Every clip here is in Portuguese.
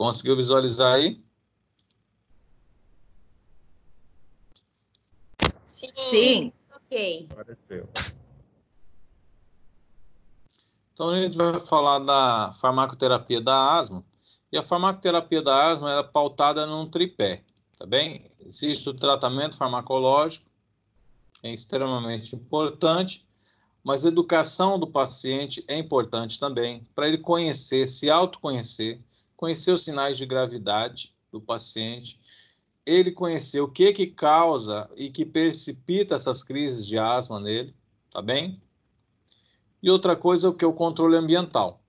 Conseguiu visualizar aí? Sim. Ok. Apareceu. Então, a gente vai falar da farmacoterapia da asma. E a farmacoterapia da asma é pautada num tripé, tá bem? Existe o tratamento farmacológico, é extremamente importante, mas a educação do paciente é importante também, para ele conhecer, se autoconhecer, conhecer os sinais de gravidade do paciente, ele conhecer o que causa e que precipita essas crises de asma nele, tá bem? E outra coisa é o que é o controle ambiental.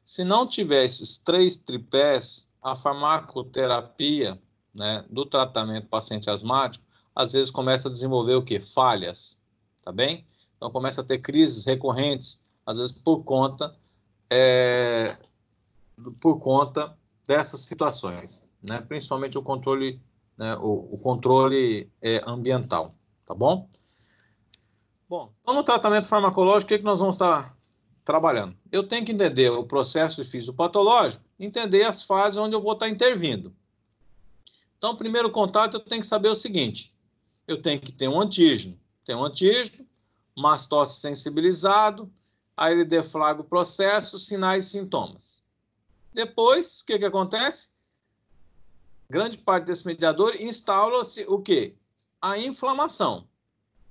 Se não tiver esses 3 tripés, a farmacoterapia, né, do tratamento paciente asmático, às vezes começa a desenvolver o quê? Falhas, tá bem? Então começa a ter crises recorrentes, às vezes por conta dessas situações, né? Principalmente o controle, né, o controle ambiental, tá bom? Bom, então no tratamento farmacológico, o que nós vamos estar trabalhando? Eu tenho que entender o processo fisiopatológico, entender as fases onde eu vou estar intervindo. Então, o primeiro contato, eu tenho que saber o seguinte, eu tenho que ter um antígeno. Tem um antígeno, mastócito sensibilizado, aí ele deflagra o processo, sinais e sintomas. Depois, o que acontece? Grande parte desse mediador instala-se o quê? A inflamação.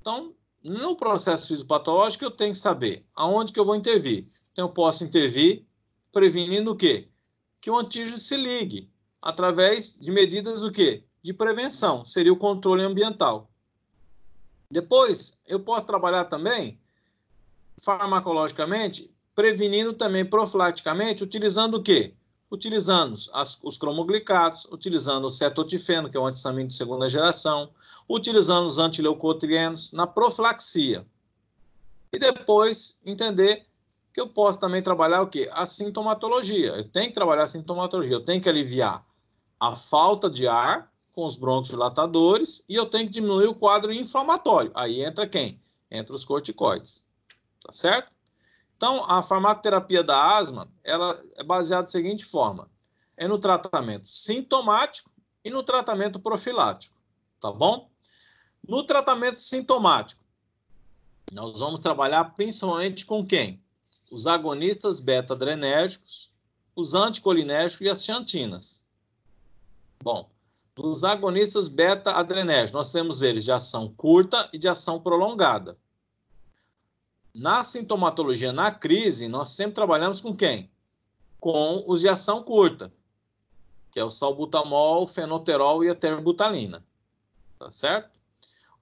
Então, no processo fisiopatológico, eu tenho que saber aonde que eu vou intervir. Então, eu posso intervir prevenindo o quê? Que o antígeno se ligue através de medidas o quê? De prevenção, seria o controle ambiental. Depois, eu posso trabalhar também farmacologicamente, prevenindo também profilaticamente, utilizando o quê? Utilizando os cromoglicados, utilizando o cetotifeno, que é um antissamínico de segunda geração, utilizando os antileucotrienos na profilaxia. E depois entender que eu posso também trabalhar o quê? A sintomatologia. Eu tenho que trabalhar a sintomatologia, eu tenho que aliviar a falta de ar com os broncodilatadores e eu tenho que diminuir o quadro inflamatório. Aí entra quem? Entra os corticoides. Tá certo? Então, a farmacoterapia da asma, ela é baseada da seguinte forma. É no tratamento sintomático e no tratamento profilático. Tá bom? No tratamento sintomático, nós vamos trabalhar principalmente com quem? Os agonistas beta-adrenérgicos, os anticolinérgicos e as xantinas. Bom, nos agonistas beta-adrenérgicos, nós temos eles de ação curta e de ação prolongada. Na sintomatologia, na crise, nós sempre trabalhamos com quem? Com os de ação curta, que é o salbutamol, o fenoterol e a terbutalina. Tá certo?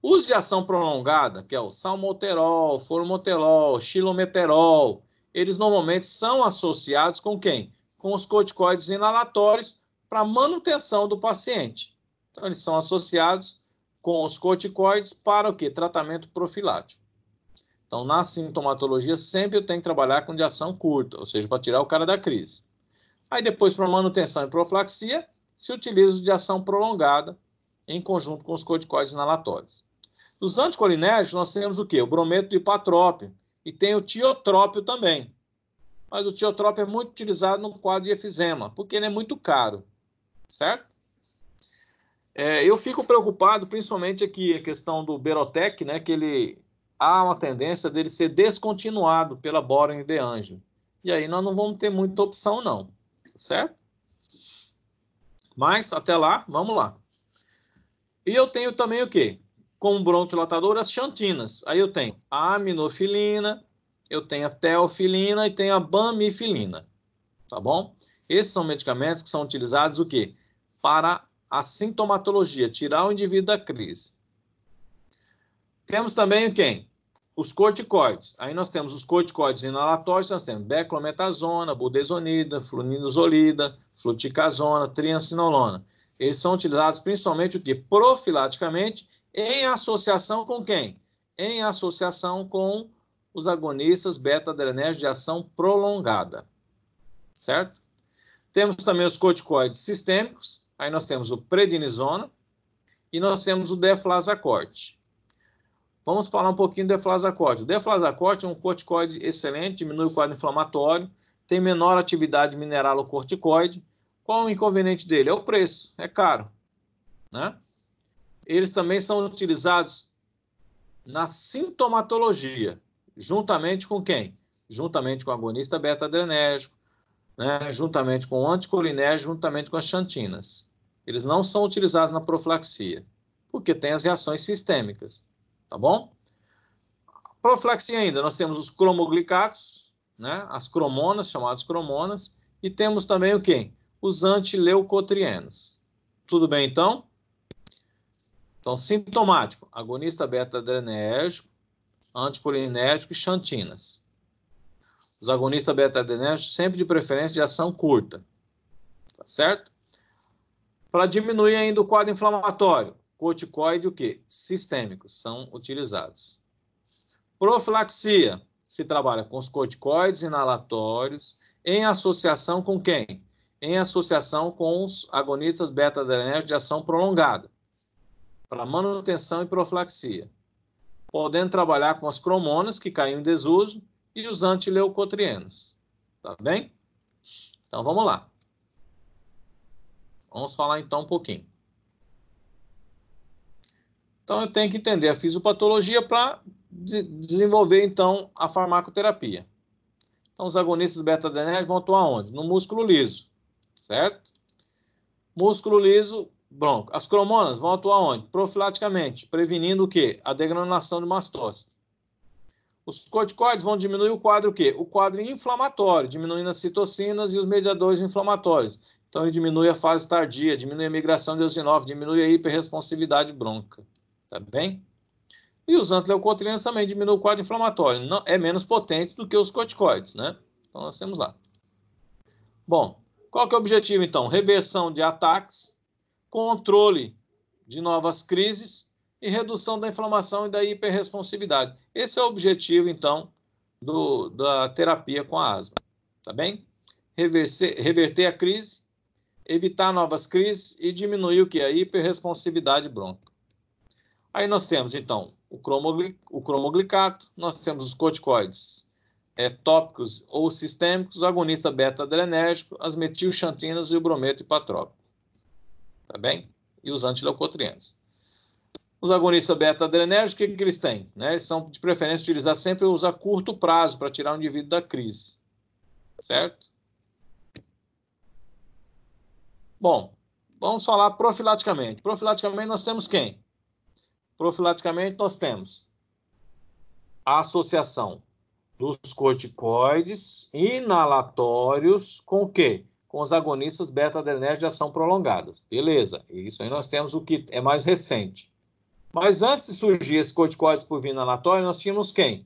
Os de ação prolongada, que é o salmoterol, formoterol, xilometerol, eles normalmente são associados com quem? Com os corticoides inalatórios para manutenção do paciente. Então, eles são associados com os corticoides para o quê? Tratamento profilático. Então, na sintomatologia, sempre eu tenho que trabalhar com de ação curta, ou seja, para tirar o cara da crise. Aí, depois, para manutenção e profilaxia, se utiliza de ação prolongada em conjunto com os corticoides inalatórios. Dos anticolinérgicos, nós temos o quê? O brometo de hipatrópio e tem o tiotrópio também. Mas o tiotrópio é muito utilizado no quadro de efizema, porque ele é muito caro, certo? Eu fico preocupado, principalmente aqui, a questão do Berotec, né, que ele há uma tendência dele ser descontinuado pela Boehringer Ingelheim. E aí nós não vamos ter muita opção, não, certo? Mas, até lá, vamos lá. E eu tenho também o quê? Como broncodilatador, as xantinas. Aí eu tenho a aminofilina, eu tenho a teofilina e tenho a bamifilina. Tá bom? Esses são medicamentos que são utilizados o quê? Para a sintomatologia, tirar o indivíduo da crise. Temos também quem? Os corticoides. Aí nós temos os corticoides inalatórios, nós temos beclometasona, budesonida, flunizolida, fluticasona, triancinolona. Eles são utilizados principalmente o quê? Profilaticamente, em associação com quem? Em associação com os agonistas beta-adrenérgicos de ação prolongada. Certo? Temos também os corticoides sistêmicos, aí nós temos o prednisona e nós temos o deflazacort. Vamos falar um pouquinho do deflazacort. O deflazacort é um corticoide excelente, diminui o quadro inflamatório, tem menor atividade mineralocorticoide, Qual o inconveniente dele? É o preço, é caro, né? Eles também são utilizados na sintomatologia, juntamente com quem? Juntamente com o agonista beta-adrenérgico, né? Juntamente com o anticolinérgico, juntamente com as xantinas. Eles não são utilizados na profilaxia, porque tem as reações sistêmicas, tá bom? Profilaxia ainda, nós temos os cromoglicatos, né? As cromonas, chamadas cromonas, e temos também o quê? Os antileucotrienos. Tudo bem, então? Então, sintomático, agonista beta-adrenérgico, anticolinérgico e xantinas. Os agonistas beta-adrenérgicos sempre de preferência de ação curta, tá certo? Para diminuir ainda o quadro inflamatório, corticoide e o quê? Sistêmicos são utilizados. Profilaxia, se trabalha com os corticoides inalatórios, em associação com quem? Em associação com os agonistas beta-adrenérgicos de ação prolongada, para manutenção e profilaxia, podendo trabalhar com as cromonas, que caem em desuso, e os antileucotrienos. Tá bem? Então, vamos lá. Vamos falar, então, um pouquinho. Então, eu tenho que entender a fisiopatologia para desenvolver, então, a farmacoterapia. Então, os agonistas beta-adrenérgicos vão atuar onde? No músculo liso, certo? Músculo liso, bronco. As cromonas vão atuar onde? Profilaticamente, prevenindo o quê? A degranulação de mastócito. Os corticoides vão diminuir o quadro o quê? O quadro inflamatório, diminuindo as citocinas e os mediadores inflamatórios. Então, ele diminui a fase tardia, diminui a migração de eosinófilo, diminui a hiperresponsividade bronca. Tá bem? E os antileucotrienos também diminuem o quadro inflamatório. Não, é menos potente do que os corticoides, né? Então, nós temos lá. Bom, qual que é o objetivo, então? Reversão de ataques, controle de novas crises e redução da inflamação e da hiperresponsividade. Esse é o objetivo, então, da terapia com a asma. Tá bem? Reverter a crise, evitar novas crises e diminuir o que? A hiperresponsividade bronca. Aí nós temos, então, o cromoglicato, nós temos os corticoides tópicos ou sistêmicos, o agonista beta-adrenérgico, as metilxantinas e o brometo hipatrópico. Tá bem? E os antileucotrienos. Os agonistas beta-adrenérgicos, o que eles têm? Né? Eles são, de preferência, utilizar sempre os a curto prazo para tirar o indivíduo da crise. Certo? Bom, vamos falar profilaticamente. Profilaticamente nós temos quem? Profilaticamente nós temos a associação dos corticoides inalatórios com o quê? Com os agonistas beta-adrenérgicos de ação prolongadas. Beleza, isso aí nós temos o que é mais recente. Mas antes de surgir esses corticoides por via inalatória, nós tínhamos quem?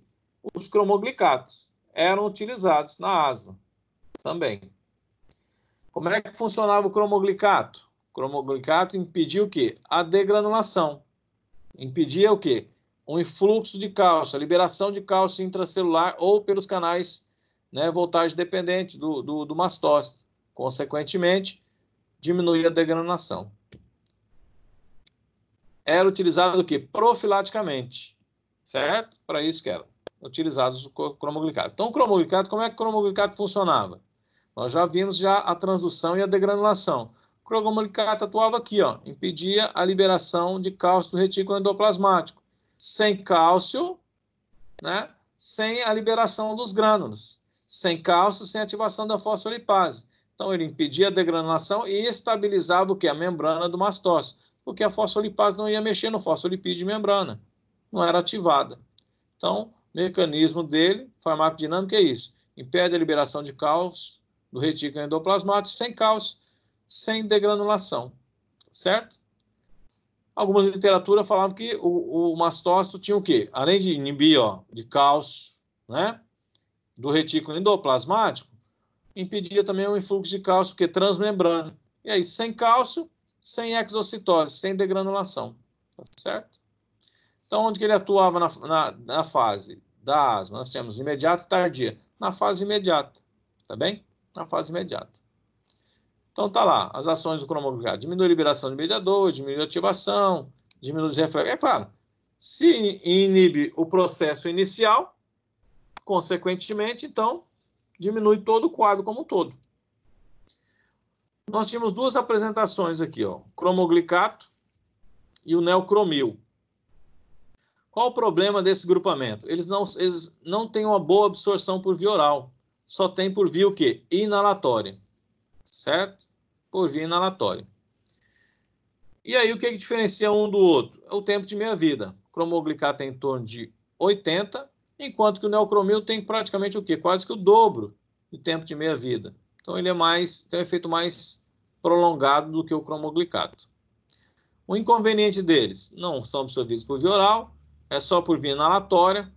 Os cromoglicatos. Eram utilizados na asma também. Como é que funcionava o cromoglicato? O cromoglicato impedia o quê? A degranulação. Impedia o quê? O influxo de cálcio, a liberação de cálcio intracelular ou pelos canais, né, voltagem dependente do mastócito. Consequentemente, diminuía a degranulação. Era utilizado o quê? Profilaticamente, certo? Para isso que eram utilizados o cromoglicato. Então, o cromoglicato, como é que o cromoglicato funcionava? Nós já vimos a transdução e a degranulação. O cromoglicato atuava aqui, ó, impedia a liberação de cálcio do retículo endoplasmático. Sem cálcio, né? Sem a liberação dos grânulos. Sem cálcio, sem ativação da fosfolipase. Então, ele impedia a degranulação e estabilizava o quê? A membrana do mastócito. Porque a fosfolipase não ia mexer no fosfolipídio de membrana. Não era ativada. Então, o mecanismo dele, farmacodinâmico, é isso. Impede a liberação de cálcio do retículo endoplasmático, sem cálcio, sem degranulação. Certo? Algumas literaturas falavam que o mastócito tinha o quê? Além de inibir, ó, de cálcio, né, do retículo endoplasmático, impedia também o influxo de cálcio, que é transmembrana. E aí, sem cálcio, sem exocitose, sem degranulação. Tá certo? Então, onde que ele atuava na fase da asma? Nós temos imediata e tardia. Na fase imediata. Tá bem? Na fase imediata. Então, tá lá, as ações do cromoglicato. Diminui a liberação de mediador, diminui a ativação, diminui os reflexos. É claro, se inibe o processo inicial, consequentemente, então, diminui todo o quadro como um todo. Nós tínhamos duas apresentações aqui, ó, cromoglicato e o neocromil. Qual o problema desse grupamento? Eles não têm uma boa absorção por via oral, só tem por via o quê? Inalatória, certo? Por via inalatória. E aí, o que diferencia um do outro? É o tempo de meia-vida. O cromoglicato tem em torno de 80, enquanto que o neocromil tem praticamente o quê? Quase que o dobro do tempo de meia-vida. Então, ele tem um efeito mais prolongado do que o cromoglicato. O inconveniente deles, não são absorvidos por via oral, é só por via inalatória,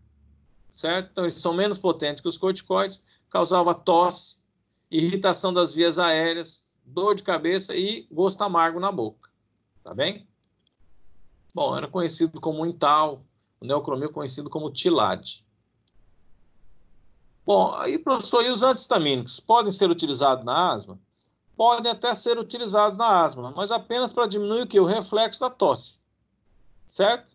certo? Então, eles são menos potentes que os corticoides, causava tosse, irritação das vias aéreas, dor de cabeça e gosto amargo na boca. Tá bem? Bom, era conhecido como Intal, o neocromil conhecido como Tilade. Bom, aí, professor, e os antihistamínicos podem ser utilizados na asma? Podem até ser utilizados na asma, mas apenas para diminuir o quê? O reflexo da tosse, certo?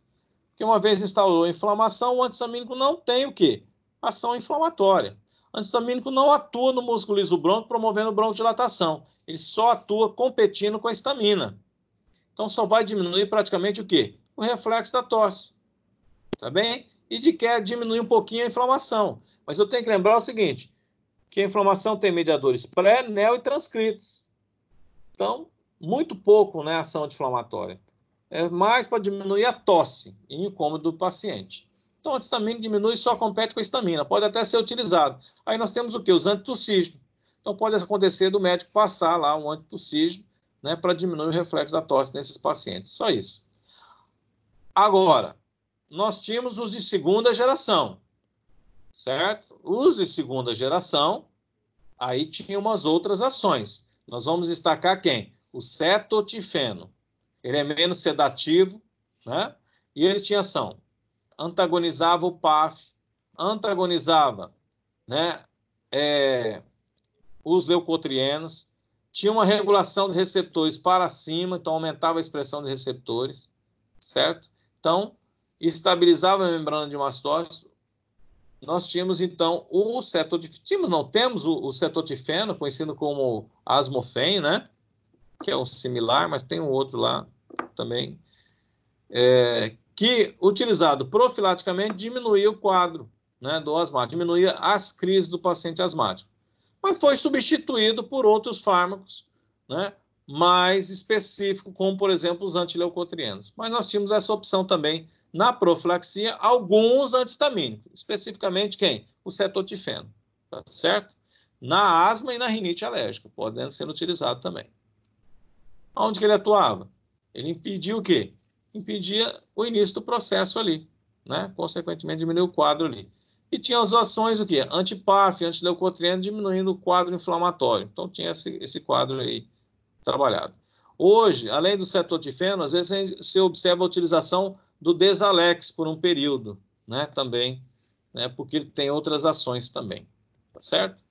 Porque uma vez instalou a inflamação, o antihistamínico não tem o quê? Ação inflamatória. O antihistamínico não atua no músculo liso bronco promovendo broncodilatação. Ele só atua competindo com a histamina. Então, só vai diminuir praticamente o quê? O reflexo da tosse. Tá bem? E diminuir um pouquinho a inflamação. Mas eu tenho que lembrar o seguinte, que a inflamação tem mediadores pré, neo e transcritos. Então, muito pouco, né, ação anti-inflamatória. É mais para diminuir a tosse e incômodo do paciente. Então, o antihistamínico diminui e só compete com a histamina. Pode até ser utilizado. Aí nós temos o quê? Os antitussígenos. Então, pode acontecer do médico passar lá um antitussígeno, né, para diminuir o reflexo da tosse nesses pacientes. Só isso. Agora, nós tínhamos os de segunda geração, certo? Os de segunda geração, aí tinha umas outras ações. Nós vamos destacar quem? O cetotifeno. Ele é menos sedativo, né? E ele tinha ação. Antagonizava o PAF, antagonizava, né, os leucotrienos, tinha uma regulação de receptores para cima, então aumentava a expressão de receptores, certo? Então, estabilizava a membrana de mastócito. Nós tínhamos, então, o cetotifeno, temos o cetotifeno, conhecido como Asmofen, né? Que é um similar, mas tem um outro lá também, que, utilizado profilaticamente, diminuía o quadro, né, do asmático, diminuía as crises do paciente asmático. Mas foi substituído por outros fármacos, né, mais específicos, como, por exemplo, os antileucotrienos. Mas nós tínhamos essa opção também na profilaxia, alguns antihistamínicos, especificamente quem? O cetotifeno, tá certo? Na asma e na rinite alérgica, podendo ser utilizado também. Onde que ele atuava? Ele impedia o quê? Impedia o início do processo ali, né? Consequentemente, diminuiu o quadro ali. E tinha as ações, o quê? Anti-PAF, antileucotrieno, diminuindo o quadro inflamatório. Então, tinha esse quadro aí trabalhado. Hoje, além do cetotifeno, às vezes se observa a utilização do Desalex por um período, né? Também, né? Porque ele tem outras ações também, tá certo?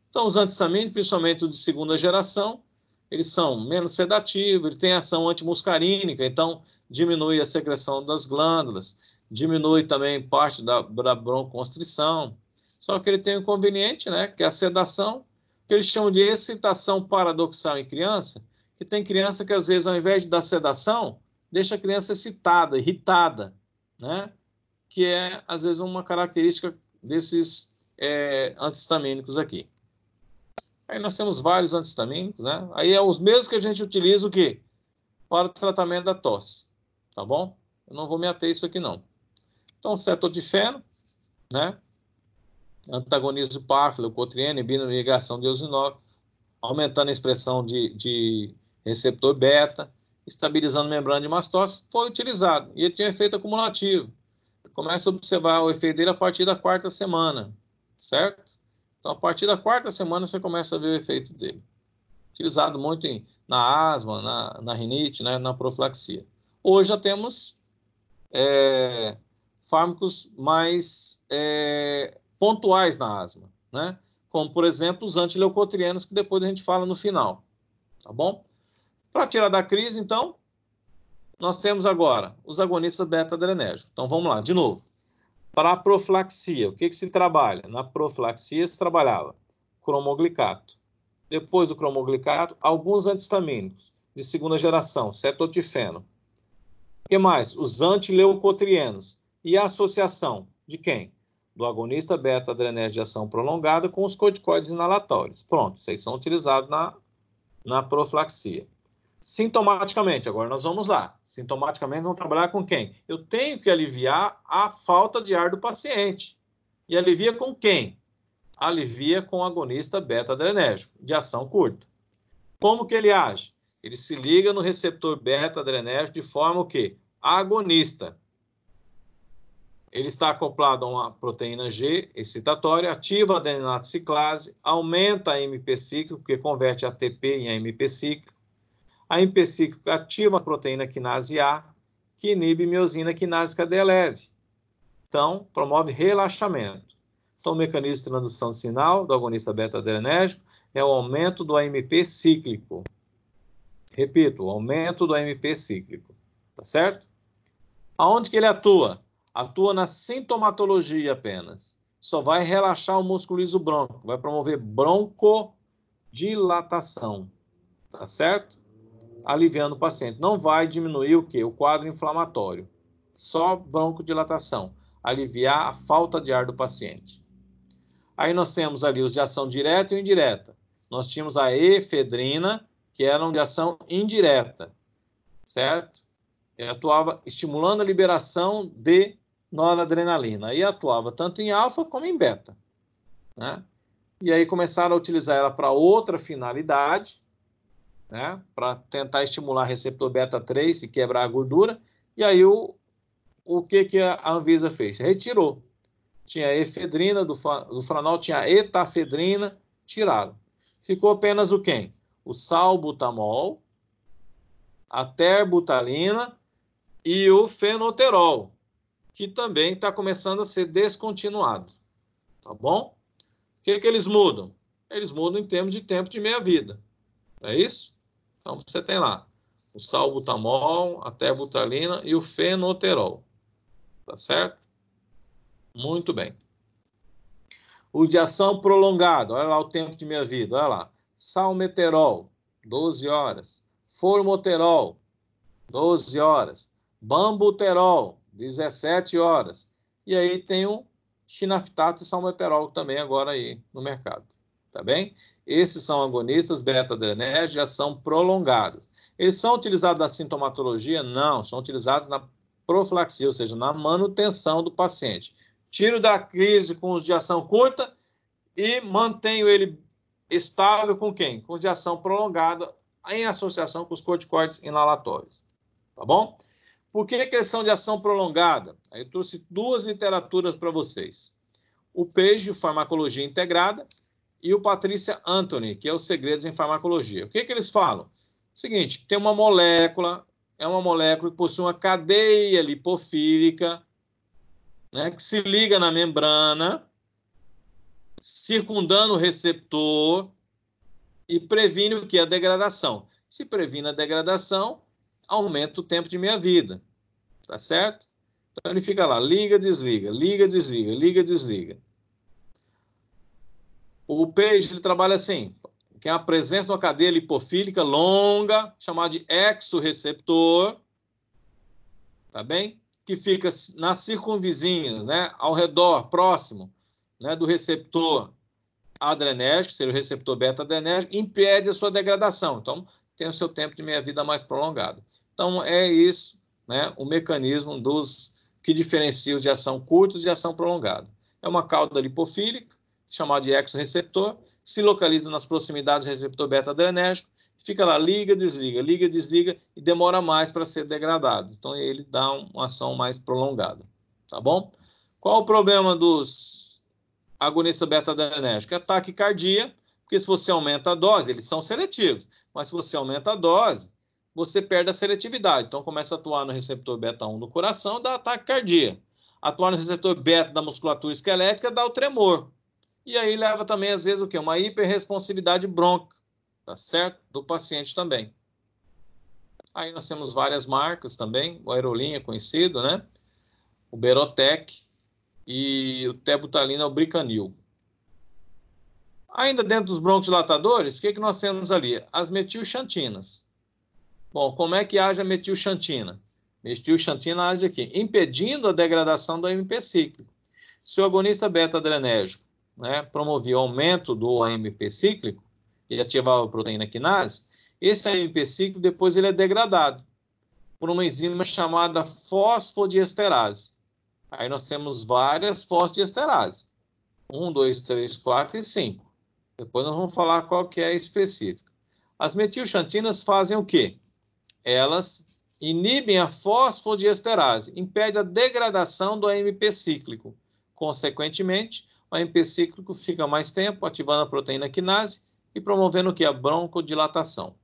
Então, os antihistamínicos, principalmente os de segunda geração, eles são menos sedativos, ele tem ação antimuscarínica, então diminui a secreção das glândulas, diminui também parte da broncoconstrição. Só que ele tem um inconveniente, né, que é a sedação, que eles chamam de excitação paradoxal em criança, que tem criança que às vezes, ao invés de dar sedação, deixa a criança excitada, irritada, né, que é às vezes uma característica desses antihistamínicos aqui. Aí nós temos vários antihistamínicos, né? Aí é os mesmos que a gente utiliza o quê? Para o tratamento da tosse, tá bom? Eu não vou me ater a isso aqui, não. Então, cetotifeno, né? Antagoniza o PAF, leucotrieno, inibindo a migração de eosinófilo, aumentando a expressão de receptor beta, estabilizando a membrana de mastócito, foi utilizado. E ele tinha efeito acumulativo. Começa a observar o efeito dele a partir da quarta semana, certo? Então, a partir da quarta semana, você começa a ver o efeito dele. Utilizado muito na asma, na rinite, né, na profilaxia. Hoje já temos fármacos mais pontuais na asma, né? Como, por exemplo, os antileucotrienos, que depois a gente fala no final. Tá bom? Para tirar da crise, então, nós temos agora os agonistas beta-adrenérgicos. Então, vamos lá, de novo. Para a profilaxia, o que se trabalha? Na profilaxia se trabalhava cromoglicato, depois do cromoglicato, alguns antihistamínicos de segunda geração, cetotifeno. O que mais? Os antileucotrienos. E a associação de quem? Do agonista beta-adrenérgico de ação prolongada com os corticoides inalatórios. Pronto, vocês são utilizados na profilaxia. Sintomaticamente, agora nós vamos lá. Sintomaticamente, vamos trabalhar com quem? Eu tenho que aliviar a falta de ar do paciente. E alivia com quem? Alivia com o agonista beta-adrenérgico, de ação curta. Como que ele age? Ele se liga no receptor beta-adrenérgico de forma o quê? Agonista. Ele está acoplado a uma proteína G excitatória, ativa a adeninato ciclase, aumenta a AMP cíclico, que converte ATP em AMP cíclico. A AMP cíclico ativa a proteína quinase A, que inibe miosina quinase cadeia leve. Então, promove relaxamento. Então, o mecanismo de transdução de sinal do agonista beta-adrenérgico é o aumento do AMP cíclico. Repito, o aumento do AMP cíclico. Tá certo? Aonde que ele atua? Atua na sintomatologia apenas. Só vai relaxar o músculo liso brônquico, vai promover broncodilatação. Tá certo? Aliviando o paciente. Não vai diminuir o quê? O quadro inflamatório. Só broncodilatação. Aliviar a falta de ar do paciente. Aí nós temos ali os de ação direta e indireta. Nós tínhamos a efedrina, que eram de ação indireta, certo? Ele atuava estimulando a liberação de noradrenalina. Aí atuava tanto em alfa como em beta, né? E aí começaram a utilizar ela para outra finalidade, né? Para tentar estimular receptor beta 3 e quebrar a gordura. E aí o que a Anvisa fez? Retirou. Tinha efedrina do franol, tinha etafedrina, tiraram. Ficou apenas o quem? O salbutamol, a terbutalina e o fenoterol, que também está começando a ser descontinuado. Tá bom? O que eles mudam? Eles mudam em termos de tempo de meia-vida. É isso? Então, você tem lá o salbutamol, a terbutalina e o fenoterol. Tá certo? Muito bem. Os de ação prolongada, olha lá o tempo de meia-vida, olha lá. Salmeterol, 12 horas. Formoterol, 12 horas. Bambuterol, 17 horas. E aí tem o chinaftato e salmeterol também agora aí no mercado. Tá bem? Esses são agonistas beta-adrenérgicos de ação prolongadas. Eles são utilizados na sintomatologia? Não, são utilizados na profilaxia, ou seja, na manutenção do paciente. Tiro da crise com os de ação curta e mantenho ele estável com quem? Com os de ação prolongada em associação com os corticoides inalatórios. Tá bom? Por que eles são de ação prolongada? Aí eu trouxe duas literaturas para vocês. O Page, Farmacologia Integrada, e o Patrícia Anthony, que é os Segredos em Farmacologia. O que eles falam? Seguinte, tem uma molécula, é uma molécula que possui uma cadeia lipofílica, né, que se liga na membrana, circundando o receptor e previne o que? A degradação. Se previne a degradação, aumenta o tempo de meia-vida. Tá certo? Então ele fica lá, liga, desliga, liga, desliga, liga, desliga. O Page ele trabalha assim, que é a presença de uma cadeia lipofílica longa, chamada de exorreceptor, tá bem? Que fica nas circunvizinhas, né, ao redor, próximo, né, do receptor adrenérgico, seria o receptor beta-adrenérgico, impede a sua degradação. Então, tem o seu tempo de meia-vida mais prolongado. Então, é isso, né, o mecanismo que diferencia os de ação curta e de ação prolongada. É uma cauda lipofílica, chamada de exorreceptor, se localiza nas proximidades do receptor beta-adrenérgico, fica lá, liga, desliga, e demora mais para ser degradado. Então, ele dá uma ação mais prolongada. Tá bom? Qual o problema dos agonistas beta-adrenérgicos? É taquicardia, porque se você aumenta a dose, eles são seletivos, mas se você aumenta a dose, você perde a seletividade. Então, começa a atuar no receptor beta-1 do coração, dá taquicardia. Atuar no receptor beta da musculatura esquelética, dá o tremor. E aí leva também, às vezes, o quê? Uma hiperresponsividade brônquica, tá certo? Do paciente também. Aí nós temos várias marcas também, o Aerolim é conhecido, né? O Berotec e o Tebutalina, o Bricanil. Ainda dentro dos broncodilatadores, o que nós temos ali? As metilxantinas. Bom, como é que age a metilxantina? Metilxantina age aqui, impedindo a degradação do AMP cíclico. Se o agonista beta-adrenérgico, né, promovia o aumento do AMP cíclico e ativava a proteína quinase, esse AMP cíclico depois ele é degradado por uma enzima chamada fosfodiesterase. Aí nós temos várias fosfodiesterases. 1, 2, 3, 4 e 5. Depois nós vamos falar qual que é a específica. As metilxantinas fazem o quê? Elas inibem a fosfodiesterase, impede a degradação do AMP cíclico. Consequentemente, o AMP cíclico fica mais tempo ativando a proteína quinase e promovendo o quê? A broncodilatação.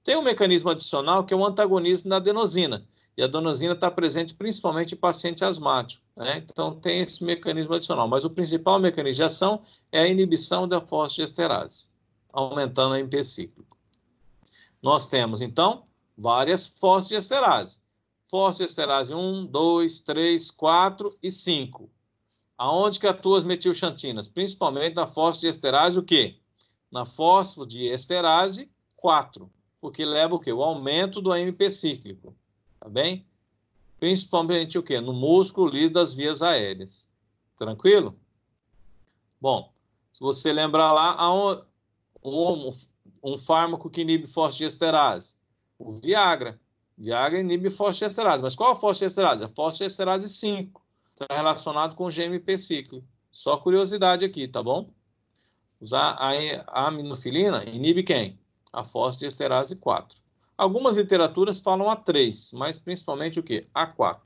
Tem um mecanismo adicional que é o antagonismo da adenosina. E a adenosina está presente principalmente em paciente asmático, né? Então tem esse mecanismo adicional. Mas o principal mecanismo de ação é a inibição da fosfodiesterase, aumentando o AMP cíclico. Nós temos, então, várias fosfodiesterases. Fosfodiesterase 1, 2, 3, 4 e 5. Aonde que atuam as metilxantinas? Principalmente na fosfodiesterase o quê? Na fosfodiesterase 4. Porque leva o quê? O aumento do AMP cíclico. Tá bem? Principalmente o quê? No músculo liso das vias aéreas. Tranquilo? Bom, se você lembrar lá, um fármaco que inibe fosfodiesterase, o Viagra. Viagra inibe fosfodiesterase. Mas qual a fosfodiesterase? A fosfodiesterase 5. Está relacionado com o GMP cíclico. Só curiosidade aqui, tá bom? Usar a aminofilina inibe quem? A fosfodiesterase 4. Algumas literaturas falam A3, mas principalmente o quê? A4,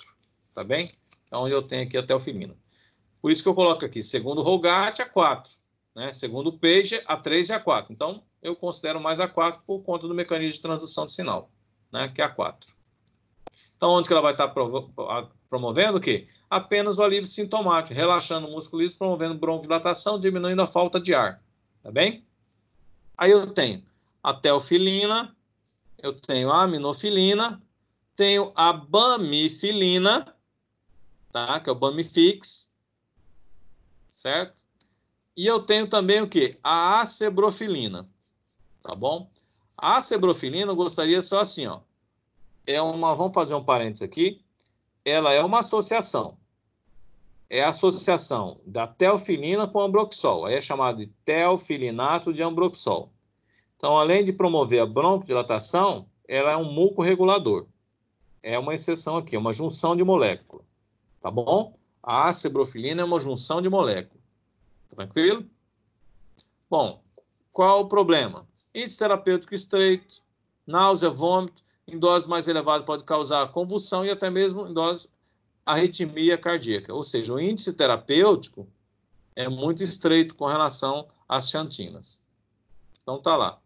tá bem? É onde eu tenho aqui a teofilina. Por isso que eu coloco aqui, segundo Hogarth, A4. Né? Segundo Page, A3 e A4. Então, eu considero mais A4 por conta do mecanismo de transdução de sinal, né? Que é A4. Então, onde que ela vai estar promovendo o quê? Apenas o alívio sintomático, relaxando o músculo liso, promovendo broncodilatação, diminuindo a falta de ar. Tá bem? Aí eu tenho a teofilina, eu tenho a aminofilina, tenho a bamifilina, tá? Que é o Bamifix, certo? E eu tenho também o quê? A acebrofilina, tá bom? A acebrofilina eu gostaria só assim, ó. Vamos fazer um parênteses aqui. Ela é uma associação. É a associação da teofilina com ambroxol. Aí é chamado de teofilinato de ambroxol. Então, além de promover a broncodilatação, ela é um mucorregulador. É uma exceção aqui, é uma junção de molécula. Tá bom? A acebrofilina é uma junção de molécula. Tranquilo? Bom, qual o problema? Índice terapêutico estreito, náusea, vômito, em dose mais elevada pode causar convulsão e até mesmo em dose arritmia cardíaca. Ou seja, o índice terapêutico é muito estreito com relação às xantinas. Então tá lá.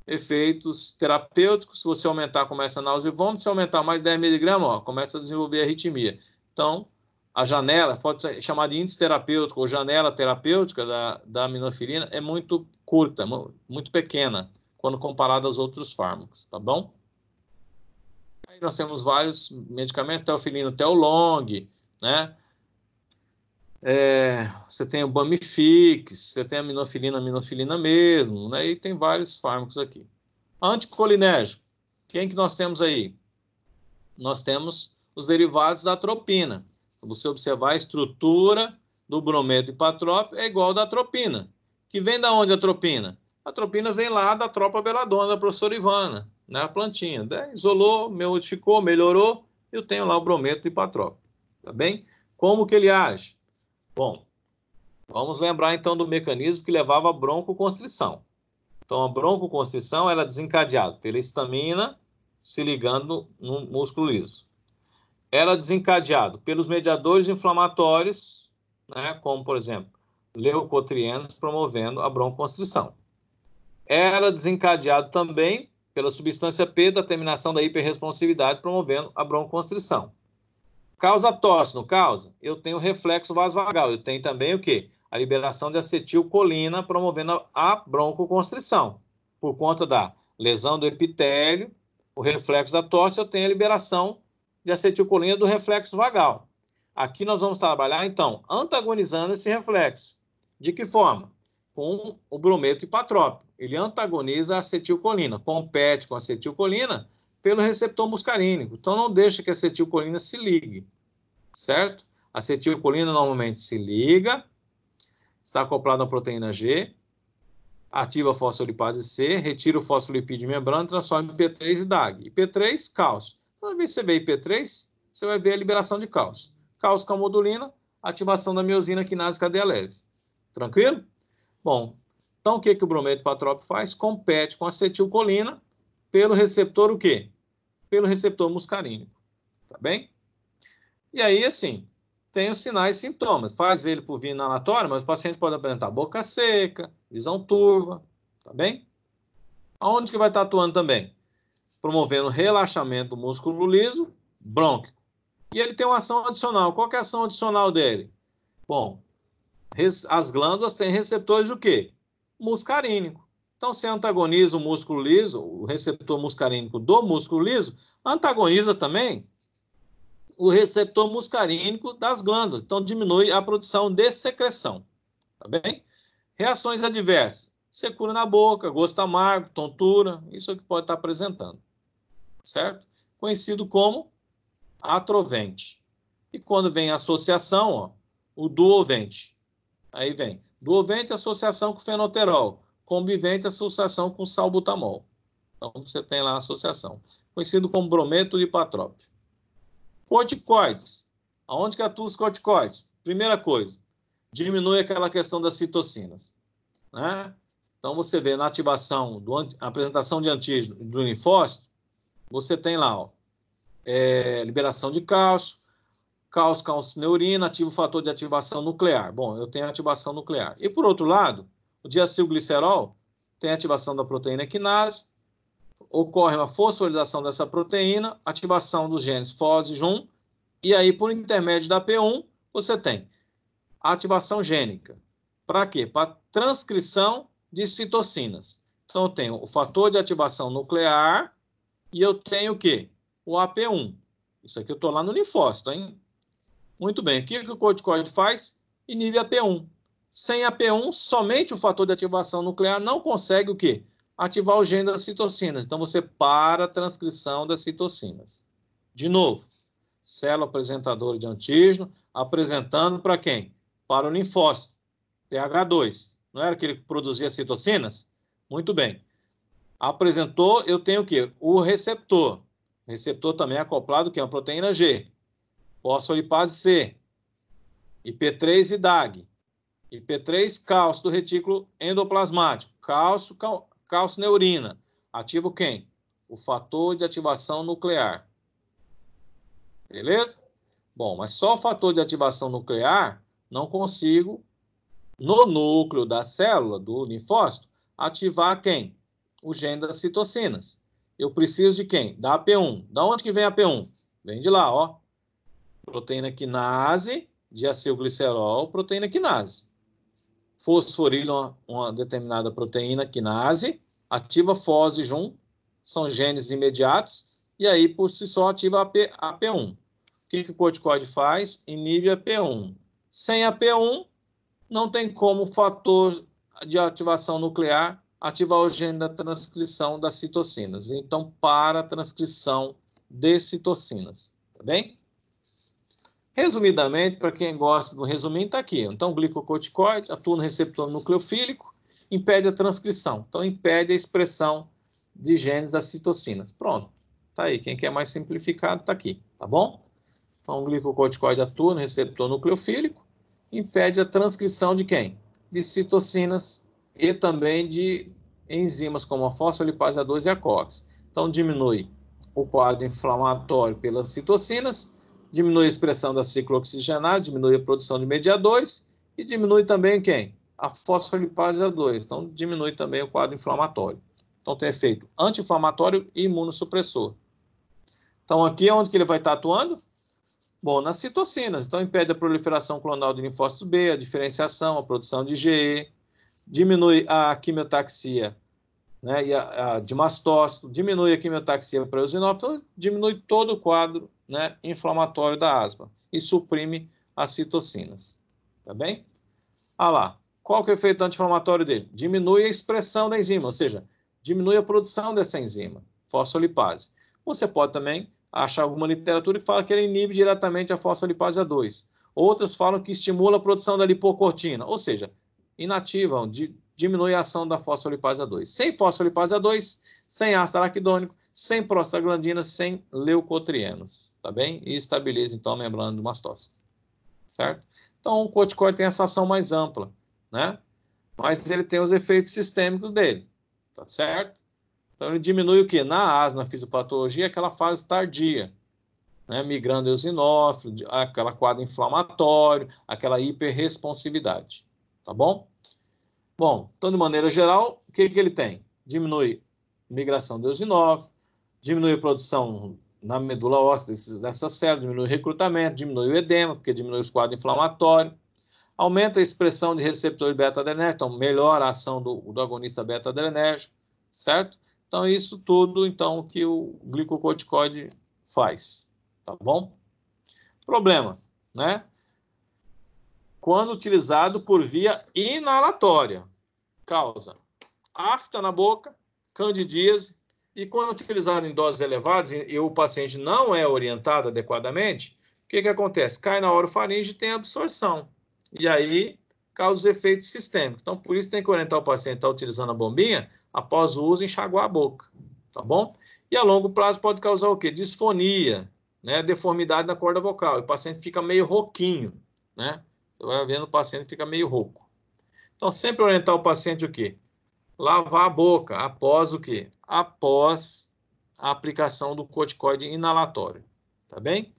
Efeitos terapêuticos, se você aumentar, começa a náusea e vômito, se aumentar mais 10 miligramas, ó, começa a desenvolver arritmia. Então, a janela, pode ser chamada de índice terapêutico ou janela terapêutica da aminofilina, é muito curta, muito pequena, quando comparada aos outros fármacos, tá bom? Aí nós temos vários medicamentos, teofilina, Teolong, né? Você tem o Bamifix, você tem a aminofilina mesmo, né? E tem vários fármacos aqui. Anticolinérgico, quem que nós temos aí? Nós temos os derivados da atropina. Se você observar a estrutura do brometo hipatrópico é igual da atropina. Que vem da onde a atropina? A atropina vem lá da tropa beladona da professora Ivana, né? A plantinha. Isolou, modificou, melhorou, eu tenho lá o brometo hipatrópico. Tá bem? Como que ele age? Bom, vamos lembrar então do mecanismo que levava à broncoconstrição. Então, a broncoconstrição era desencadeada pela histamina se ligando no músculo liso. Era desencadeado pelos mediadores inflamatórios, né, como, por exemplo, leucotrienos, promovendo a broncoconstrição. Era desencadeado também pela substância P da terminação da hiperresponsividade, promovendo a broncoconstrição. Causa tosse, não causa? Eu tenho reflexo vasovagal. Eu tenho também o quê? A liberação de acetilcolina, promovendo a broncoconstrição. Por conta da lesão do epitélio, o reflexo da tosse, eu tenho a liberação de acetilcolina do reflexo vagal. Aqui nós vamos trabalhar, então, antagonizando esse reflexo. De que forma? com o brometo hipatrópico. Ele antagoniza a acetilcolina, compete com a acetilcolina pelo receptor muscarínico. Então, não deixa que a acetilcolina se ligue, certo? A acetilcolina normalmente se liga, está acoplada à proteína G, ativa a fosfolipase C, retira o fosfolipídio de membrana, transforma em IP3 e DAG. IP3, cálcio. Toda vez que você vê IP3, você vai ver a liberação de cálcio. Cálcio calmodulina, ativação da miosina quinase cadeia leve. Tranquilo? Bom, então o que o brometo hipatrópico faz? Compete com a acetilcolina pelo receptor o quê? Pelo receptor muscarínico. Tá bem? E aí, assim, tem os sinais e sintomas. Faz ele por via inalatória, mas o paciente pode apresentar boca seca, visão turva, tá bem? Aonde que vai estar atuando também? Promovendo relaxamento do músculo liso, brônquico. E ele tem uma ação adicional. Qual que é a ação adicional dele? Bom, as glândulas têm receptores o quê? Muscarínico. Então, se antagoniza o músculo liso, o receptor muscarínico do músculo liso, antagoniza também o receptor muscarínico das glândulas. Então, diminui a produção de secreção. Tá bem? Reações adversas. Secura na boca, gosto amargo, tontura. Isso é o que pode estar apresentando. Certo? Conhecido como atrovente. E quando vem a associação, ó, o duovente. Aí vem duovente, associação com fenoterol. Combivente, associação com salbutamol. Então, você tem lá a associação. Conhecido como brometo hipatrópico. Corticoides. Aonde que atua os corticoides? Primeira coisa, diminui aquela questão das citocinas. Né? Então, você vê na ativação, apresentação de antígeno do linfócito, você tem lá, ó, liberação de cálcio, calcineurina, ativa o fator de ativação nuclear. Bom, eu tenho ativação nuclear. E, por outro lado, o diacilglicerol tem ativação da proteína quinase, ocorre uma fosforilação dessa proteína, ativação dos genes FOS e JUN, e aí, por intermédio da P1, você tem a ativação gênica. Para quê? Para transcrição de citocinas. Então, eu tenho o fator de ativação nuclear e eu tenho o quê? O AP1. Isso aqui eu estou lá no linfócito, hein? Muito bem. O que o corticoide faz? Inibe a P1. Sem a P1, somente o fator de ativação nuclear não consegue o quê? Ativar o gene das citocinas. Então, você para a transcrição das citocinas. De novo, célula apresentadora de antígeno, apresentando para quem? Para o linfócito, TH2. Não era aquele que produzia citocinas? Muito bem. Apresentou, eu tenho o quê? O receptor. O receptor também é acoplado, que é uma proteína G. Fosfolipase C. IP3 e DAG. IP3, cálcio do retículo endoplasmático. Calcineurina. Ativo quem? O fator de ativação nuclear. Beleza? Bom, mas só o fator de ativação nuclear não consigo, no núcleo da célula, do linfócito, ativar quem? O gene das citocinas. Eu preciso de quem? Da AP1. Da onde que vem a AP1? Vem de lá, ó. Proteína quinase, diacilglicerol, proteína quinase. Fosforila uma determinada proteína quinase, ativa FOS e JUN, são genes imediatos, e aí, por si só, ativa a P1. O que o corticoide faz? Inibe a P1. Sem a P1, não tem como o fator de ativação nuclear ativar o gene da transcrição das citocinas. Então, para a transcrição de citocinas. Tá bem? Resumidamente, para quem gosta do resuminho, está aqui. Então, o glicocorticoide atua no receptor nucleofílico, impede a transcrição. Então, impede a expressão de genes das citocinas. Pronto. Tá aí. Quem quer mais simplificado, está aqui. Tá bom? Então, o glicocorticoide atua no receptor nucleofílico, impede a transcrição de quem? De citocinas e também de enzimas como a fosfolipase A2 e a COX. Então, diminui o quadro inflamatório pelas citocinas, diminui a expressão da ciclooxigenase, diminui a produção de mediadores e diminui também quem? A fosfolipase A2. Então, diminui também o quadro inflamatório. Então, tem efeito anti-inflamatório e imunossupressor. Então, aqui é onde que ele vai estar atuando? Bom, nas citocinas. Então, impede a proliferação clonal de linfócitos B, a diferenciação, a produção de IgE, diminui a quimiotaxia, né, e de mastócito, diminui a quimiotaxia para eosinófilo, diminui todo o quadro, né, inflamatório da asma e suprime as citocinas. Tá bem? Ah lá, Qual que é o efeito anti-inflamatório dele? Diminui a expressão da enzima, ou seja, diminui a produção dessa enzima, fosfolipase. Você pode também achar alguma literatura que fala que ele inibe diretamente a fosfolipase A2. Outras falam que estimula a produção da lipocortina, ou seja, inativa, diminui a ação da fosfolipase A2. Sem fosfolipase A2, sem ácido araquidônico, sem prostaglandina, sem leucotrienos, tá bem? E estabiliza, então, a membrana do mastócito, certo? Então, o corticoide tem essa ação mais ampla, né? Mas ele tem os efeitos sistêmicos dele, tá certo? Então, ele diminui o quê? Na asma, na fisiopatologia, aquela fase tardia, né? Migrando eosinófilo, aquela quadro inflamatório, aquela hiperresponsividade, tá bom? Bom, então, de maneira geral, o que ele tem? Diminui migração do eosinófilo, diminui a produção na medula óssea dessas células, diminui o recrutamento, diminui o edema, porque diminui os quadros inflamatórios, aumenta a expressão de receptores beta-adrenérgicos, então melhora a ação do agonista beta-adrenérgico, certo? Então, isso tudo, então, o que o glicocorticoide faz, tá bom? Problema, né? Quando utilizado por via inalatória, causa afta na boca, candidíase, e quando utilizado em doses elevadas e o paciente não é orientado adequadamente, o que acontece? Cai na orofaringe e tem absorção. E aí causa os efeitos sistêmicos. Então, por isso tem que orientar o paciente a estar utilizando a bombinha após o uso, enxaguar a boca, tá bom? E a longo prazo pode causar o quê? Disfonia, né? Deformidade na corda vocal. O paciente fica meio rouquinho, né? Você vai vendo o paciente fica meio rouco. Então, sempre orientar o paciente o quê? Lavar a boca após o quê? Após a aplicação do corticoide inalatório, tá bem?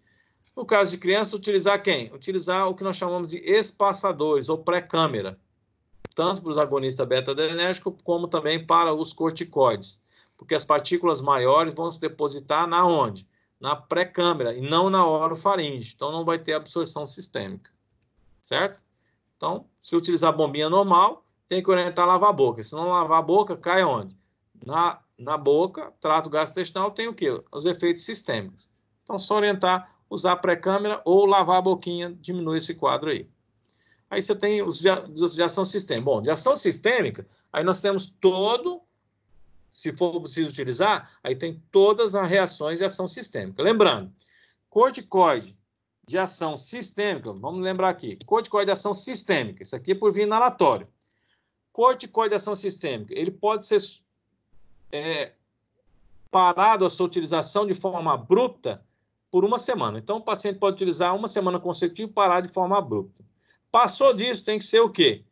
No caso de criança, utilizar quem? Utilizar o que nós chamamos de espaçadores ou pré-câmera, tanto para os agonistas beta-adrenérgicos como também para os corticoides, porque as partículas maiores vão se depositar na onde? Na pré-câmera e não na orofaringe, então não vai ter absorção sistêmica, certo? Então, se utilizar a bombinha normal, tem que orientar a lavar a boca. Se não lavar a boca, cai onde? Na boca, trato gastrointestinal tem o quê? Os efeitos sistêmicos. Então, só orientar, usar pré-câmera ou lavar a boquinha, diminui esse quadro aí. Aí você tem os de ação sistêmica. Bom, de ação sistêmica, aí nós temos todo, se for preciso utilizar, aí tem todas as reações de ação sistêmica. Lembrando, corticoide de ação sistêmica, vamos lembrar aqui, corticoide de ação sistêmica, isso aqui é por via inalatória. Corticoide de ação sistêmica, ele pode ser parado a sua utilização de forma abrupta por uma semana. Então, o paciente pode utilizar uma semana consecutiva e parar de forma abrupta. Passou disso, tem que ser o quê?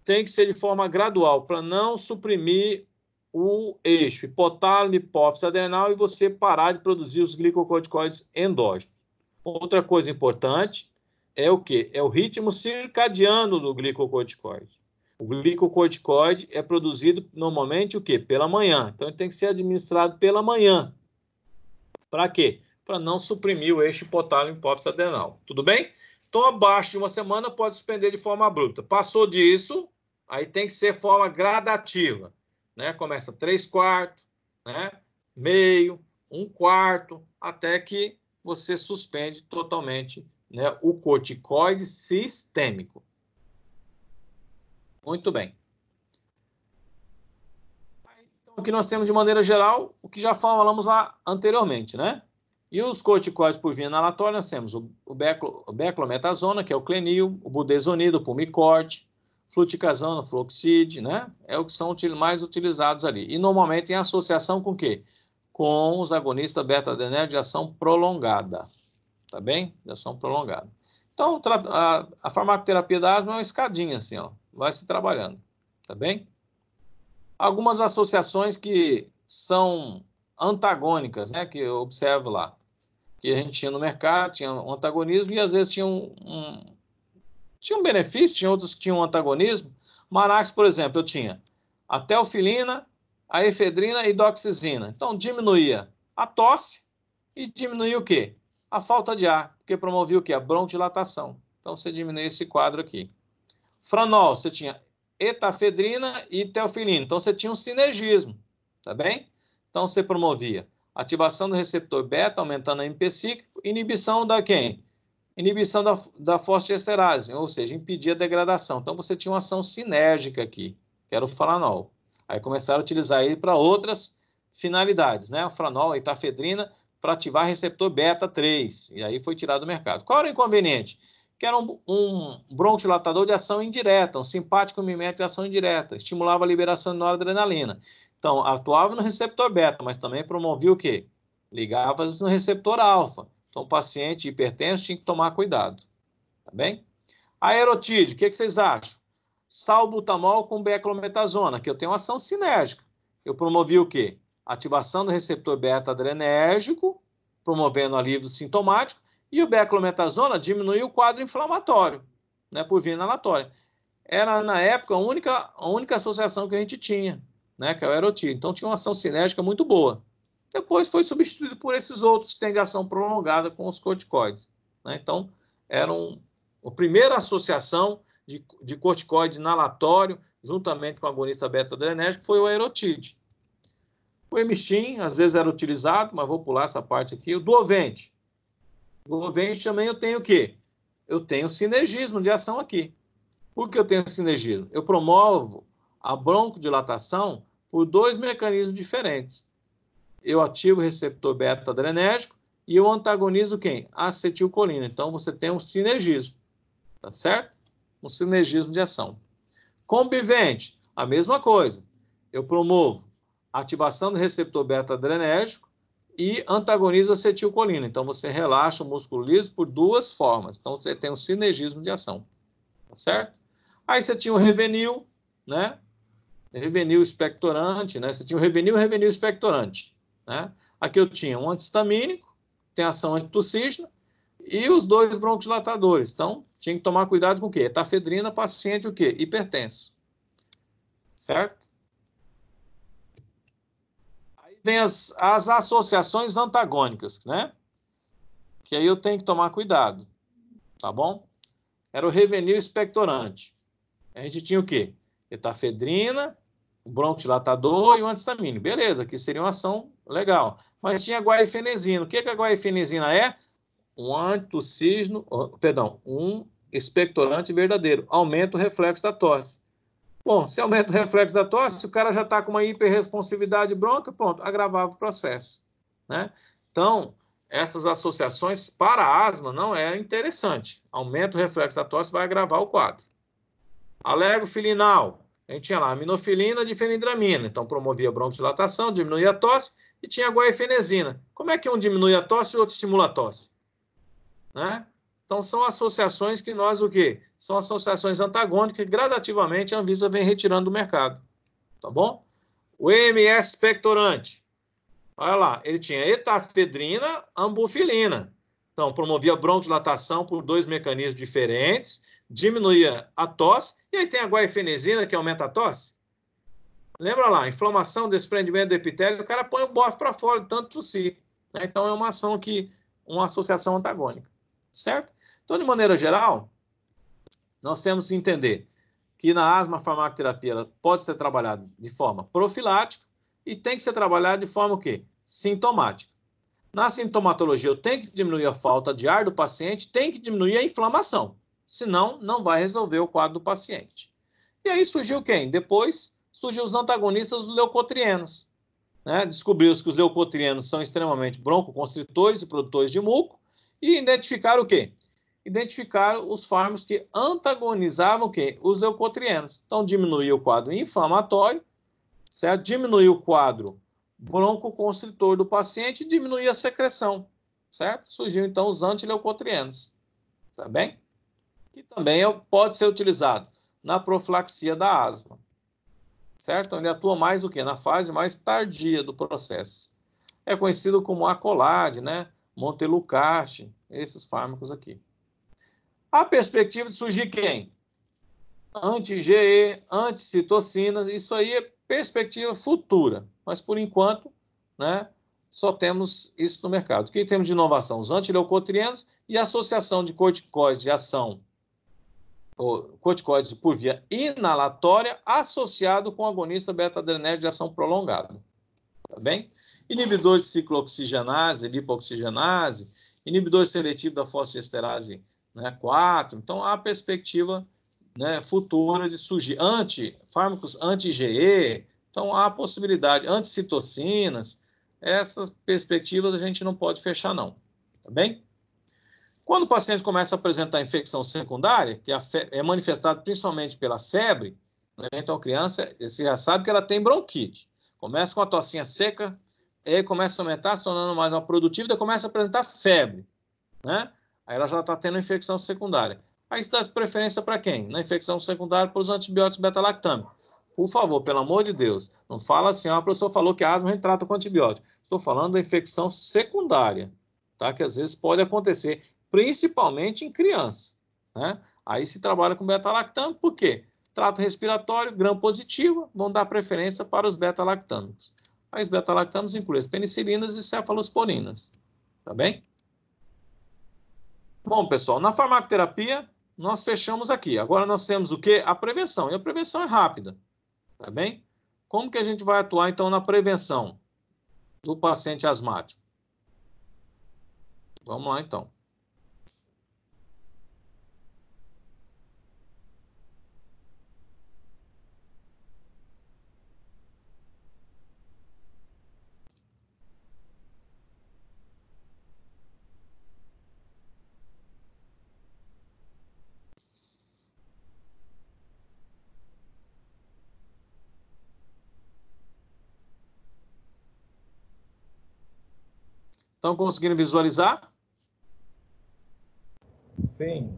Tem que ser de forma gradual, para não suprimir o eixo hipotálamo, hipófise adrenal e você parar de produzir os glicocorticoides endógenos. Outra coisa importante é o quê? É o ritmo circadiano do glicocorticoide. O glicocorticoide é produzido normalmente o quê? Pela manhã. Então, ele tem que ser administrado pela manhã. Para quê? Para não suprimir o eixo hipotálamo hipófise adrenal. Tudo bem? Então, abaixo de uma semana pode suspender de forma abrupta. Passou disso, aí tem que ser forma gradativa, né? Começa 3/4, né? Meio, 1/4, até que você suspende totalmente, né, o corticoide sistêmico. Muito bem. Então, aqui nós temos, de maneira geral, o que já falamos lá anteriormente, né? E os corticoides por via inalatória, nós temos o beclometasona, que é o clenil, o budesonida, o pulmicort, fluticasona, o fluoxide, né? É o que são mais utilizados ali. E normalmente em associação com o quê? Com os agonistas beta-adrenérgicos de ação prolongada. Tá bem? De ação prolongada. Então, a farmacoterapia da asma é uma escadinha, assim, ó. Vai se trabalhando. Tá bem? Algumas associações que são antagônicas, né? Que eu observo lá. Que a gente tinha no mercado, tinha um antagonismo e às vezes tinha tinha um benefício, tinha outros que tinham um antagonismo. Marax, por exemplo, eu tinha a teofilina, a efedrina e doxizina. Então, diminuía a tosse e diminuía o quê? A falta de ar, porque promovia o quê? A broncodilatação. Então, você diminuía esse quadro aqui. Franol, você tinha etafedrina e teofilina. Então, você tinha um sinergismo, tá bem? Então, você promovia ativação do receptor beta, aumentando a MP cíclico, inibição da quem? Inibição da fosfodiesterase, ou seja, impedir a degradação. Então, você tinha uma ação sinérgica aqui, que era o franol. Aí começaram a utilizar ele para outras finalidades, né? O franol, a etafedrina, para ativar receptor beta-3. E aí foi tirado do mercado. Qual era o inconveniente? Que era um broncodilatador de ação indireta, um simpático mimético de ação indireta. Estimulava a liberação de noradrenalina. Então, atuava no receptor beta, mas também promovia o quê? Ligava no receptor alfa. Então, o paciente hipertenso tinha que tomar cuidado. Tá bem? A aerotídeo, o que vocês acham? Salbutamol com beclometasona, que eu tenho uma ação sinérgica. Eu promovi o quê? Ativação do receptor beta-adrenérgico, promovendo alívio sintomático, e o beclometasona diminuiu o quadro inflamatório, né, por via inalatória. Era, na época, a única associação que a gente tinha, né, que é o aerotídeo. Então, tinha uma ação sinérgica muito boa. Depois foi substituído por esses outros que têm de ação prolongada com os corticoides, né? Então, era a primeira associação de corticoide inalatório, juntamente com o agonista beta-adrenérgico, foi o aerotídeo. O Emistin, às vezes era utilizado, mas vou pular essa parte aqui. O Duovente. O Duovente também eu tenho o quê? Eu tenho sinergismo de ação aqui. Por que eu tenho sinergismo? Eu promovo a broncodilatação por dois mecanismos diferentes. Eu ativo o receptor beta-adrenérgico e eu antagonizo quem? A acetilcolina. Então, você tem um sinergismo, tá certo? Um sinergismo de ação. Combivente, a mesma coisa. Eu promovo a ativação do receptor beta-adrenérgico e antagonizo a acetilcolina. Então, você relaxa o músculo liso por duas formas. Então, você tem um sinergismo de ação, tá certo? Aí você tinha o Revenil, né? Revenil expectorante, né? Você tinha o Revenil e o Revenil expectorante. Né? Aqui eu tinha um antihistamínico, tem ação antitussígena, e os dois broncodilatadores. Então, tinha que tomar cuidado com o quê? Etafedrina, paciente o quê? Hipertenso. Certo? Aí vem as associações antagônicas, né? Que aí eu tenho que tomar cuidado. Tá bom? Era o Revenil expectorante. A gente tinha o quê? Etafedrina, o broncodilatador e o antihistamínico. Beleza, aqui seria uma ação legal. Mas tinha a guaifenazina. O que a guaifenazina é? Um antitussígeno, perdão, um expectorante verdadeiro. Aumenta o reflexo da tosse. Bom, se aumenta o reflexo da tosse, o cara já está com uma hiperresponsividade bronca, pronto, agravava o processo. Né? Então, essas associações para a asma não é interessante. Aumenta o reflexo da tosse, vai agravar o quadro. Alergofilinal. A gente tinha lá aminofilina de fenidramina, então promovia a broncodilatação, diminuía a tosse, e tinha a guaifenazina. Como é que um diminui a tosse e o outro estimula a tosse? Né? Então, são associações que nós, o quê? São associações antagônicas que gradativamente a Anvisa vem retirando do mercado. Tá bom? O EMS expectorante. Olha lá, ele tinha etafedrina, ambufilina. Então, promovia a broncodilatação por dois mecanismos diferentes, diminuía a tosse, e aí tem a guaifenazina, que aumenta a tosse. Lembra lá, inflamação, desprendimento do epitélio, o cara põe o bofe para fora, tanto tossir. Né? Então, é uma ação que, uma associação antagônica. Certo? Então, de maneira geral, nós temos que entender que na asma a farmacoterapia ela pode ser trabalhada de forma profilática e tem que ser trabalhada de forma o quê? Sintomática. Na sintomatologia, eu tenho que diminuir a falta de ar do paciente, tem que diminuir a inflamação. Senão, não vai resolver o quadro do paciente. E aí surgiu quem? Depois surgiu os antagonistas dos leucotrienos. Né? Descobriu-se que os leucotrienos são extremamente broncoconstritores e produtores de muco, e identificaram o quê? Identificaram os fármacos que antagonizavam o quê? Os leucotrienos. Então, diminuiu o quadro inflamatório, certo? Diminuiu o quadro broncoconstritor do paciente e diminuiu a secreção, certo? Surgiu, então, os antileucotrienos, tá bem? Que também pode ser utilizado na profilaxia da asma, certo? Então, ele atua mais o quê? Na fase mais tardia do processo. É conhecido como Acolad, né? Montelukast, esses fármacos aqui. A perspectiva de surgir quem? Anti-GE, anticitocinas, isso aí é perspectiva futura, mas por enquanto, né, só temos isso no mercado. O que temos de inovação? Os antileucotrienos e a associação de corticoides de ação, ou corticoides por via inalatória, associado com agonista beta-adrenérgico de ação prolongada. Tá bem? Inibidor de ciclooxigenase, lipooxigenase, inibidor seletivo da fosfodiesterase, né, 4. Então, há perspectiva, né, futura de surgir fármacos anti-IgE. Então, há possibilidade, anticitocinas. Essas perspectivas a gente não pode fechar, não. Tá bem? Quando o paciente começa a apresentar infecção secundária, que é manifestado principalmente pela febre, né, então a criança, você já sabe que ela tem bronquite. Começa com a tossinha seca, aí começa a aumentar, se tornando mais uma produtiva, daí começa a apresentar febre, né? Aí ela já está tendo infecção secundária. Aí você dá preferência para quem? Na infecção secundária, para os antibióticos beta-lactâmicos. Por favor, pelo amor de Deus, não fala assim, a professora falou que a asma a gente trata com antibiótico. Estou falando da infecção secundária, tá? Que às vezes pode acontecer, principalmente em criança, né? Aí se trabalha com beta-lactâmico, por quê? Trato respiratório, gram positivo, vão dar preferência para os beta-lactâmicos. Aí os beta-lactâmicos incluem as penicilinas e cefalosporinas, tá bem? Bom, pessoal, na farmacoterapia, nós fechamos aqui. Agora nós temos o quê? A prevenção, e a prevenção é rápida, tá bem? Como que a gente vai atuar, então, na prevenção do paciente asmático? Vamos lá, então. Estão conseguindo visualizar? Sim.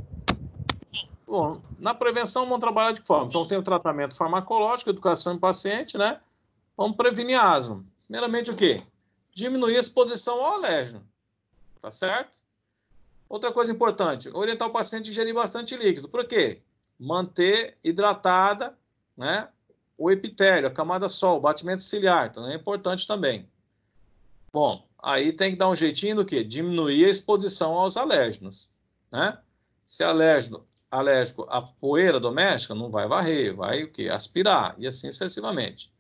Bom, na prevenção vamos trabalhar de que forma? Então tem o tratamento farmacológico, educação em paciente, né? Vamos prevenir a asma. Primeiramente o quê? Diminuir a exposição ao alérgeno, tá certo? Outra coisa importante, orientar o paciente a ingerir bastante líquido. Por quê? Manter hidratada, né, o epitélio, a camada sol, o batimento ciliar, então é importante também. Bom, aí tem que dar um jeitinho do quê? Diminuir a exposição aos alérgenos, né? Se é alérgico à poeira doméstica, não vai varrer, vai o quê? Aspirar, e assim sucessivamente.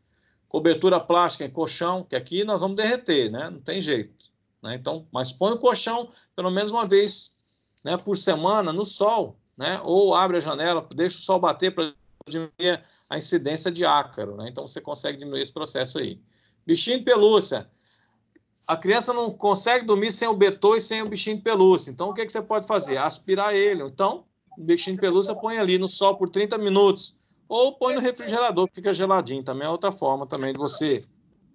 Cobertura plástica em colchão, que aqui nós vamos derreter, né? Não tem jeito, né? Então, mas põe o colchão pelo menos uma vez, né, por semana no sol, né? Ou abre a janela, deixa o sol bater para diminuir a incidência de ácaro, né? Então você consegue diminuir esse processo aí. Bichinho de pelúcia. A criança não consegue dormir sem o betô e sem o bichinho de pelúcia. Então, o que você pode fazer? Aspirar ele. Então, o bichinho de pelúcia põe ali no sol por 30 minutos. Ou põe no refrigerador, que fica geladinho. Também é outra forma também de você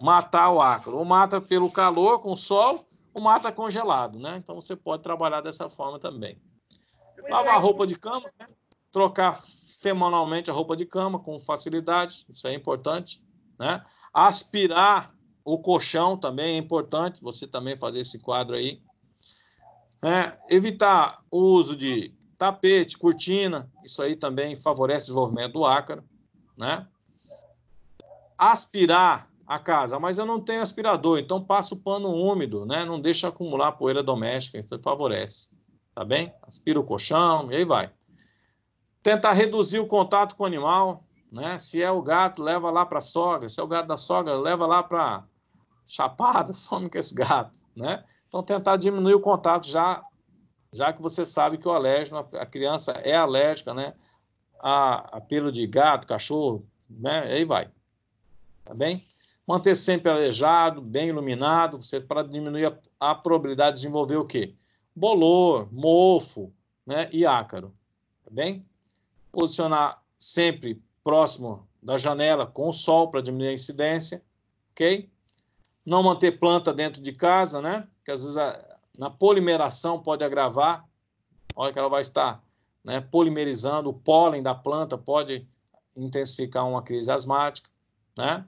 matar o ácaro. Ou mata pelo calor, com o sol, ou mata congelado, né? Então, você pode trabalhar dessa forma também. Lavar a roupa de cama, né? Trocar semanalmente a roupa de cama com facilidade. Isso é importante, né? Aspirar o colchão também é importante, você também fazer esse quadro aí. Evitar o uso de tapete, cortina, isso aí também favorece o desenvolvimento do ácaro, né? Aspirar a casa, mas eu não tenho aspirador, então passa o pano úmido, né? Não deixa acumular poeira doméstica, isso favorece, tá bem? Aspira o colchão, e aí vai. Tentar reduzir o contato com o animal, né? Se é o gato, leva lá para a sogra, se é o gato da sogra, leva lá para Chapada, some com esse gato, né? Então, tentar diminuir o contato já que você sabe que o alérgeno, a criança é alérgica, né? A pelo de gato, cachorro, né? Aí vai, tá bem? Manter sempre arejado, bem iluminado, para diminuir a probabilidade de desenvolver o quê? Bolor, mofo, né? E ácaro, tá bem? Posicionar sempre próximo da janela com o sol para diminuir a incidência, ok? Não manter planta dentro de casa, né? Porque às vezes na polimeração pode agravar. Olha que ela vai estar, né, polimerizando, o pólen da planta pode intensificar uma crise asmática, né?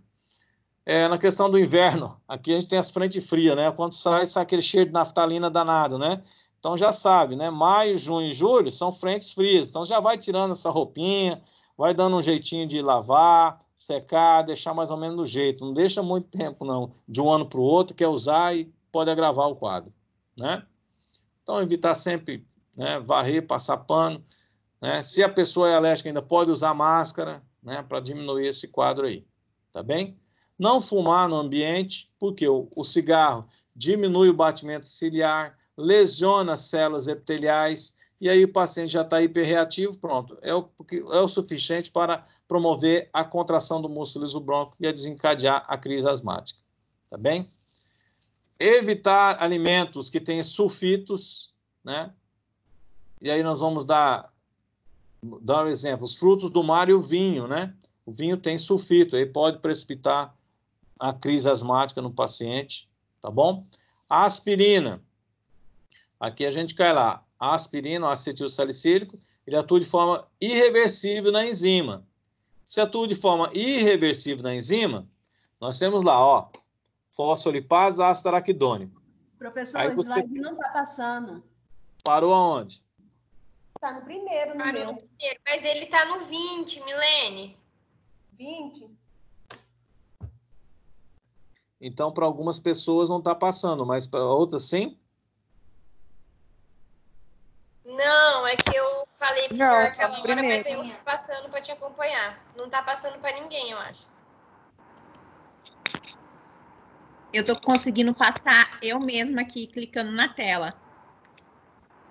Na questão do inverno, aqui a gente tem as frentes frias, né? Quando sai aquele cheiro de naftalina danado, né? Então já sabe, né? Maio, junho e julho são frentes frias. Então já vai tirando essa roupinha, vai dando um jeitinho de lavar, secar, deixar mais ou menos do jeito. Não deixa muito tempo, não, de um ano para o outro, quer usar e pode agravar o quadro, né? Então, evitar sempre, né, varrer, passar pano, né? Se a pessoa é alérgica, ainda pode usar máscara, né, para diminuir esse quadro aí, tá bem? Não fumar no ambiente, porque o cigarro diminui o batimento ciliar, lesiona células epiteliais, e aí o paciente já está hiperreativo, pronto. É o suficiente para promover a contração do músculo isobronco e a desencadear a crise asmática. Tá bem? Evitar alimentos que têm sulfitos, né? E aí nós vamos dar um exemplo. Os frutos do mar e o vinho, né? O vinho tem sulfito, aí pode precipitar a crise asmática no paciente, tá bom? A aspirina. Aqui a gente cai lá. A aspirina, o acetilsalicílico, ele atua de forma irreversível na enzima. Se atua de forma irreversível na enzima, nós temos lá, ó, fosfolipase, ácido araquidônico. Professor, Aí o você slide não está passando. parou aonde? Está no primeiro, no Parou meu. no primeiro, mas ele tá no 20, Milene. 20? Então, para algumas pessoas não está passando, mas para outras sim? Não, é que eu falei pro Não, Flor tá aquela no hora, mas primeiro. eu tô passando pra te acompanhar. Não tá passando pra ninguém, eu acho. Eu tô conseguindo passar eu mesma aqui, clicando na tela.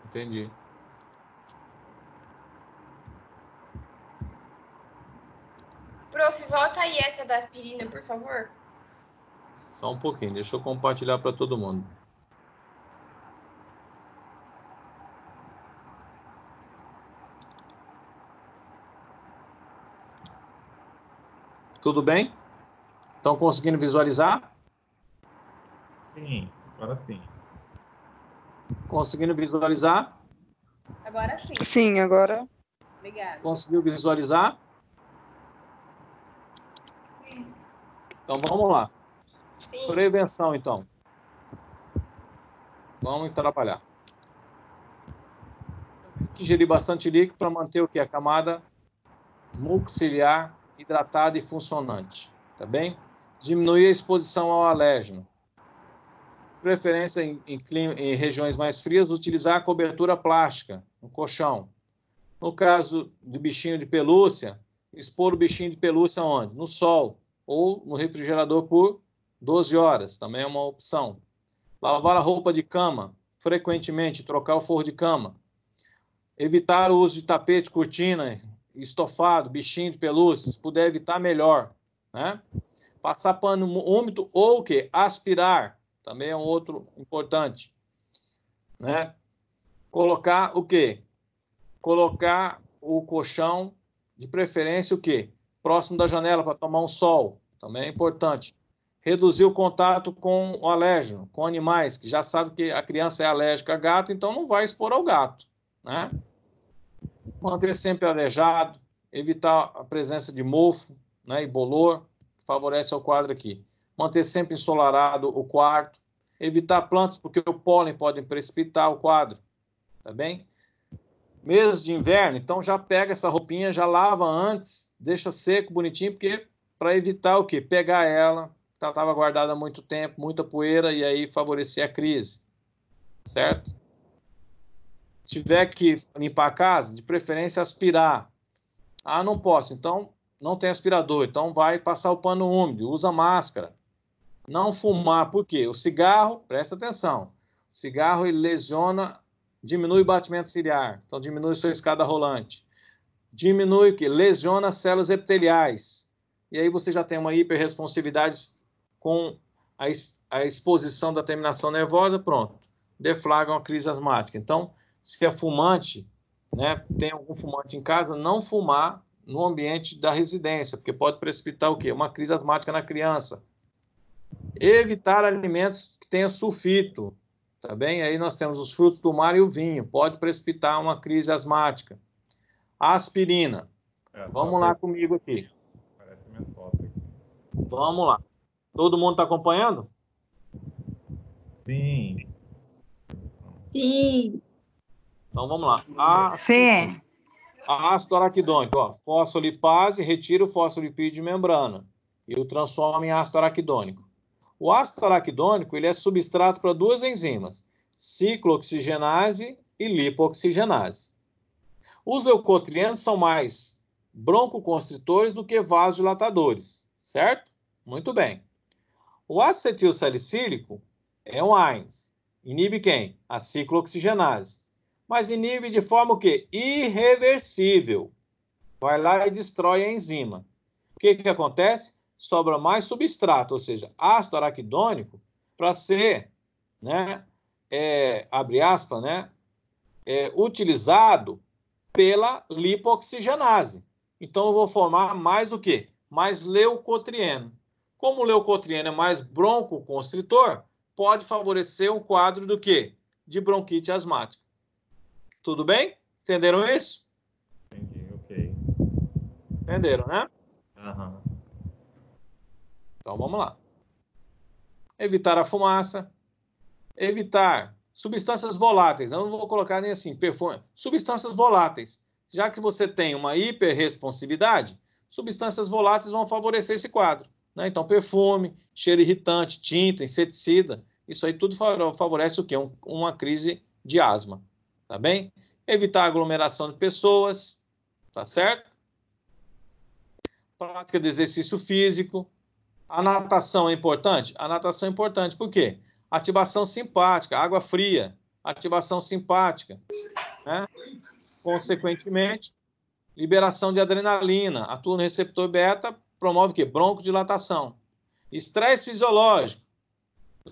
Entendi. Prof, volta aí essa da aspirina, por favor. Só um pouquinho, deixa eu compartilhar para todo mundo. Tudo bem? Estão conseguindo visualizar? Sim, agora sim. Conseguindo visualizar? Agora sim. Sim, agora. Obrigada. Conseguiu visualizar? Então vamos lá. Sim. Prevenção, então. Vamos trabalhar. Ingerir bastante líquido para manter o que? A camada mucociliar hidratada e funcionante. Tá bem? Diminuir a exposição ao alérgeno. Preferência em regiões mais frias, utilizar a cobertura plástica, um colchão. No caso de bichinho de pelúcia, expor o bichinho de pelúcia onde? No sol ou no refrigerador por 12 horas, também é uma opção. Lavar a roupa de cama frequentemente, trocar o forro de cama. Evitar o uso de tapete, cortina, estofado, bichinho de pelúcia, se puder evitar, melhor, né? Passar pano úmido ou o quê? Aspirar, também é um outro importante, né? Colocar o quê? Colocar o colchão, de preferência, o quê? Próximo da janela para tomar um sol, também é importante. Reduzir o contato com o alérgeno, com animais, que já sabe que a criança é alérgica a gato, então não vai expor ao gato, né? Manter sempre arejado, evitar a presença de mofo, né, e bolor, que favorece o quadro aqui. Manter sempre ensolarado o quarto, evitar plantas, porque o pólen pode precipitar o quadro, tá bem? Meses de inverno, então já pega essa roupinha, já lava antes, deixa seco, bonitinho, porque para evitar o quê? Pegar ela, que ela estava guardada há muito tempo, muita poeira, e aí favorecer a crise, certo? Se tiver que limpar a casa, de preferência aspirar. Ah, não posso, então não tem aspirador, então vai passar o pano úmido, usa máscara. Não fumar, por quê? O cigarro, presta atenção, o cigarro ele lesiona, diminui o batimento ciliar, então diminui sua escada rolante. Diminui o quê? Lesiona as células epiteliais. E aí você já tem uma hiperresponsividade com a exposição da terminação nervosa, pronto. Deflagra uma crise asmática. Então, se é fumante, né, tem algum fumante em casa, não fumar no ambiente da residência, porque pode precipitar o quê? Uma crise asmática na criança. Evitar alimentos que tenham sulfito, tá bem? Aí nós temos os frutos do mar e o vinho, pode precipitar uma crise asmática. Aspirina. Vamos lá comigo aqui. Parece minha foto aqui. Vamos lá. Todo mundo está acompanhando? Sim. Sim. Então vamos lá. Sim. A ácido araquidônico, ó, fosfolipase retira o fosfolipídio de membrana e o transforma em ácido araquidônico. O ácido araquidônico ele é substrato para duas enzimas, ciclooxigenase e lipooxigenase. Os leucotrienos são mais broncoconstritores do que vasodilatadores, certo? Muito bem. O acetilsalicílico é um AINES. Inibe quem? A ciclooxigenase. Mas inibe de forma o quê? Irreversível. Vai lá e destrói a enzima. O que que acontece? Sobra mais substrato, ou seja, ácido araquidônico, para ser, né, abre aspas, né, utilizado pela lipooxigenase. Então, eu vou formar mais o quê? Mais leucotrieno. Como o leucotrieno é mais broncoconstritor, pode favorecer um quadro do quê? De bronquite asmática. Tudo bem? Entenderam isso? Entendi, ok. Entenderam, né? Aham. Então, vamos lá. Evitar a fumaça. Evitar substâncias voláteis. Eu não vou colocar nem assim, perfume. Substâncias voláteis. Já que você tem uma hiperresponsividade, substâncias voláteis vão favorecer esse quadro, né? Então, perfume, cheiro irritante, tinta, inseticida, isso aí tudo favorece o quê? Uma crise de asma, tá bem? Evitar aglomeração de pessoas, tá certo? Prática de exercício físico. A natação é importante? A natação é importante, por quê? Ativação simpática, água fria, ativação simpática, né? Consequentemente, liberação de adrenalina, atua no receptor beta, promove o quê? Broncodilatação. Estresse fisiológico,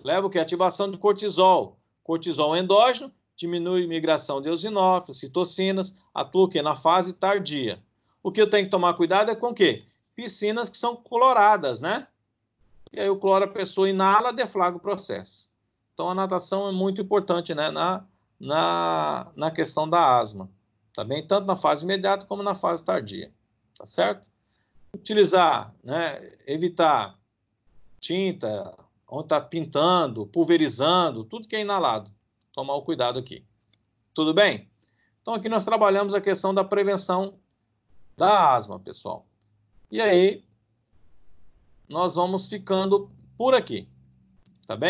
leva o quê? Ativação de cortisol. Cortisol endógeno, diminui a migração de eosinófilos, citocinas, atua o quê? Na fase tardia. O que eu tenho que tomar cuidado é com o quê? Piscinas que são cloradas, né? E aí o cloro a pessoa inala, deflagra o processo. Então a natação é muito importante, né? Na questão da asma. Tá bem? Tanto na fase imediata como na fase tardia. Tá certo? Utilizar, né? Evitar tinta, onde está pintando, pulverizando, tudo que é inalado. Tomar o cuidado aqui. Tudo bem? Então aqui nós trabalhamos a questão da prevenção da asma, pessoal. E aí, nós vamos ficando por aqui. Tá bem?